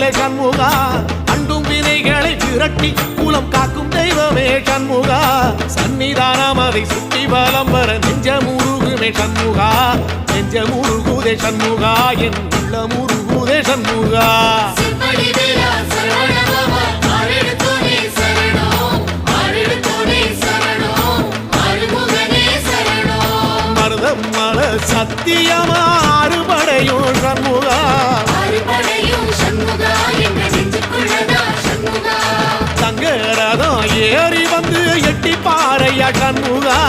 வேலை சண்முகா அண்டும் வினைகளை விரட்டி குலம் காக்கும் தெய்வமே சண்முகா சன்னிதானம் அதை சுற்றி பலம் வர நெஞ்சமுருகுமே சண்முகா நெஞ்சமுருகுதே சண்முகா என் உள்ளமுருகுதே சண்முகா மருதம் மல சத்தியமா அறுபடையும் சண்முகா தங்கரதம் ஏறி வந்து எட்டி பாறையா சண்முகா